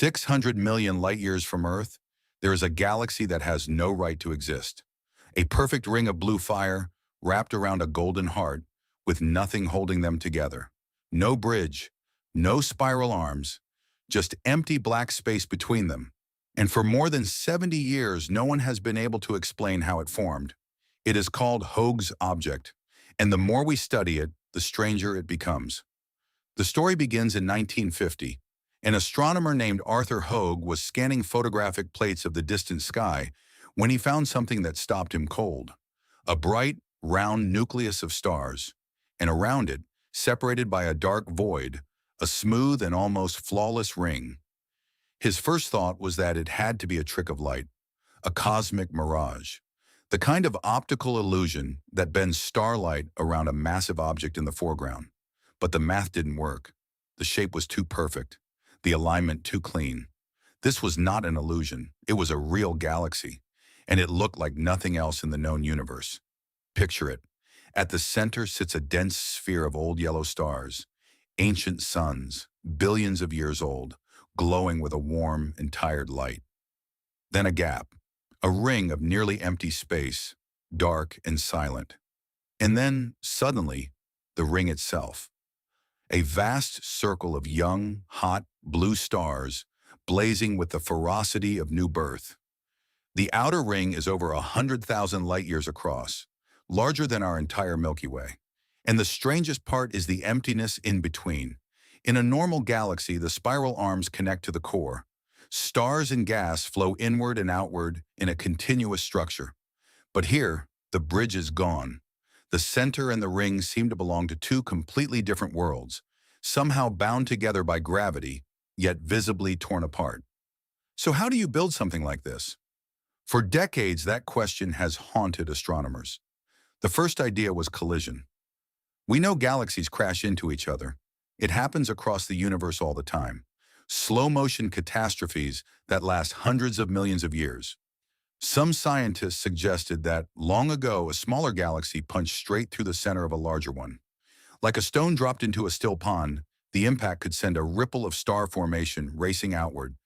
600 million light-years from Earth, there is a galaxy that has no right to exist. A perfect ring of blue fire wrapped around a golden heart with nothing holding them together. No bridge, no spiral arms, just empty black space between them. And for more than 70 years, no one has been able to explain how it formed. It is called Hoag's object, and the more we study it, the stranger it becomes. The story begins in 1950. An astronomer named Arthur Hoag was scanning photographic plates of the distant sky when he found something that stopped him cold. A bright, round nucleus of stars, and around it, separated by a dark void, a smooth and almost flawless ring. His first thought was that it had to be a trick of light, a cosmic mirage, the kind of optical illusion that bends starlight around a massive object in the foreground. But the math didn't work. The shape was too perfect, the alignment too clean. This was not an illusion, it was a real galaxy, and it looked like nothing else in the known universe. Picture it. At the center sits a dense sphere of old yellow stars, ancient suns, billions of years old, glowing with a warm and tired light. Then a gap, a ring of nearly empty space, dark and silent. And then, suddenly, the ring itself. A vast circle of young, hot, blue stars, blazing with the ferocity of new birth. The outer ring is over 100,000 light-years across, larger than our entire Milky Way. And the strangest part is the emptiness in between. In a normal galaxy, the spiral arms connect to the core. Stars and gas flow inward and outward in a continuous structure. But here, the bridge is gone. The center and the ring seem to belong to two completely different worlds, somehow bound together by gravity, yet visibly torn apart. So how do you build something like this? For decades, that question has haunted astronomers. The first idea was collision. We know galaxies crash into each other. It happens across the universe all the time. Slow-motion catastrophes that last hundreds of millions of years. Some scientists suggested that, long ago, a smaller galaxy punched straight through the center of a larger one. Like a stone dropped into a still pond, the impact could send a ripple of star formation racing outward,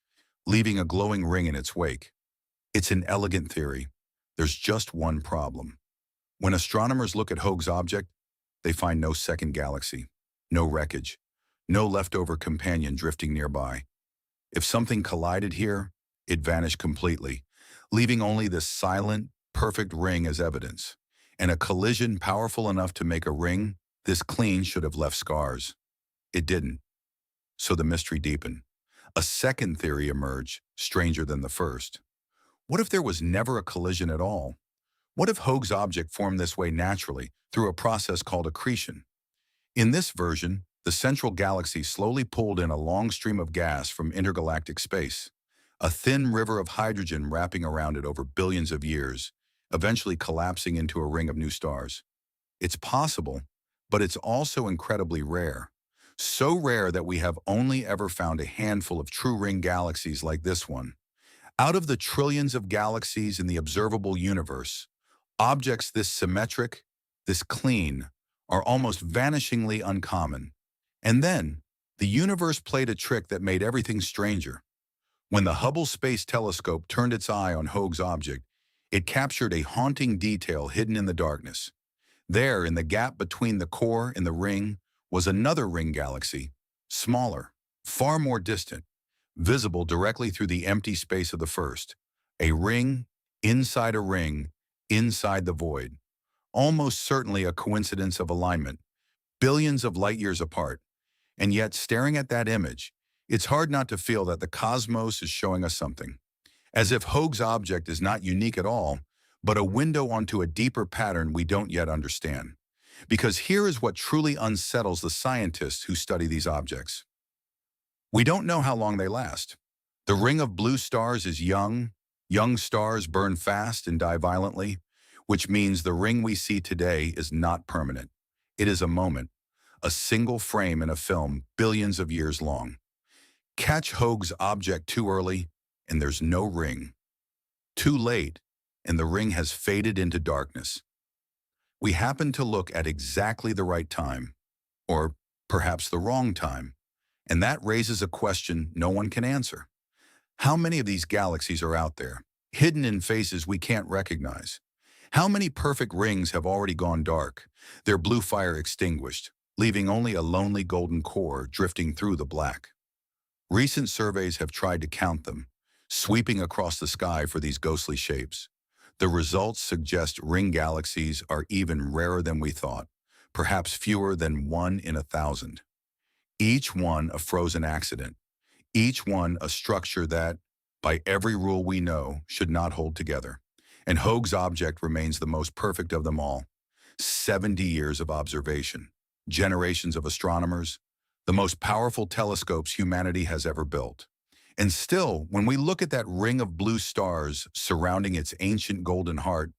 leaving a glowing ring in its wake. It's an elegant theory. There's just one problem. When astronomers look at Hoag's object, they find no second galaxy, no wreckage, no leftover companion drifting nearby. If something collided here, it vanished completely, leaving only this silent, perfect ring as evidence. And a collision powerful enough to make a ring this clean should have left scars. It didn't. So the mystery deepened. A second theory emerged, stranger than the first. What if there was never a collision at all? What if Hoag's object formed this way naturally, through a process called accretion? In this version, the central galaxy slowly pulled in a long stream of gas from intergalactic space, a thin river of hydrogen wrapping around it over billions of years, eventually collapsing into a ring of new stars. It's possible, but it's also incredibly rare. So rare that we have only ever found a handful of true ring galaxies like this one. Out of the trillions of galaxies in the observable universe, objects this symmetric, this clean, are almost vanishingly uncommon. And then, the universe played a trick that made everything stranger. When the Hubble Space Telescope turned its eye on Hoag's object, it captured a haunting detail hidden in the darkness. There, in the gap between the core and the ring, was another ring galaxy, smaller, far more distant, visible directly through the empty space of the first. A ring, inside a ring, inside the void. Almost certainly a coincidence of alignment, billions of light-years apart. And yet, staring at that image, it's hard not to feel that the cosmos is showing us something. As if Hoag's object is not unique at all, but a window onto a deeper pattern we don't yet understand. Because here is what truly unsettles the scientists who study these objects. We don't know how long they last. The ring of blue stars is young. Young stars burn fast and die violently, which means the ring we see today is not permanent. It is a moment, a single frame in a film billions of years long. Catch Hoag's object too early, and there's no ring. Too late, and the ring has faded into darkness. We happen to look at exactly the right time, or perhaps the wrong time, and that raises a question no one can answer. How many of these galaxies are out there, hidden in faces we can't recognize? How many perfect rings have already gone dark, their blue fire extinguished, leaving only a lonely golden core drifting through the black? Recent surveys have tried to count them, sweeping across the sky for these ghostly shapes. The results suggest ring galaxies are even rarer than we thought, perhaps fewer than 1 in 1,000. Each one a frozen accident, each one a structure that, by every rule we know, should not hold together. And Hoag's object remains the most perfect of them all. 70 years of observation, generations of astronomers, the most powerful telescopes humanity has ever built. And still, when we look at that ring of blue stars surrounding its ancient golden heart,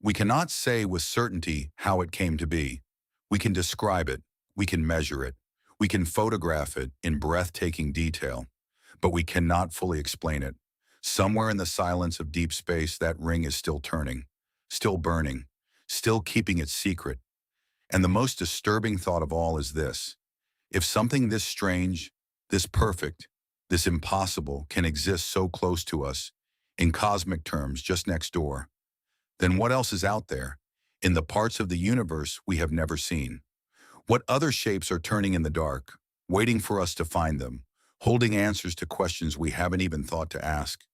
we cannot say with certainty how it came to be. We can describe it, we can measure it, we can photograph it in breathtaking detail, but we cannot fully explain it. Somewhere in the silence of deep space, that ring is still turning, still burning, still keeping its secret. And the most disturbing thought of all is this: if something this strange, this perfect, this impossible can exist so close to us, in cosmic terms just next door, then what else is out there, in the parts of the universe we have never seen? What other shapes are turning in the dark, waiting for us to find them, holding answers to questions we haven't even thought to ask?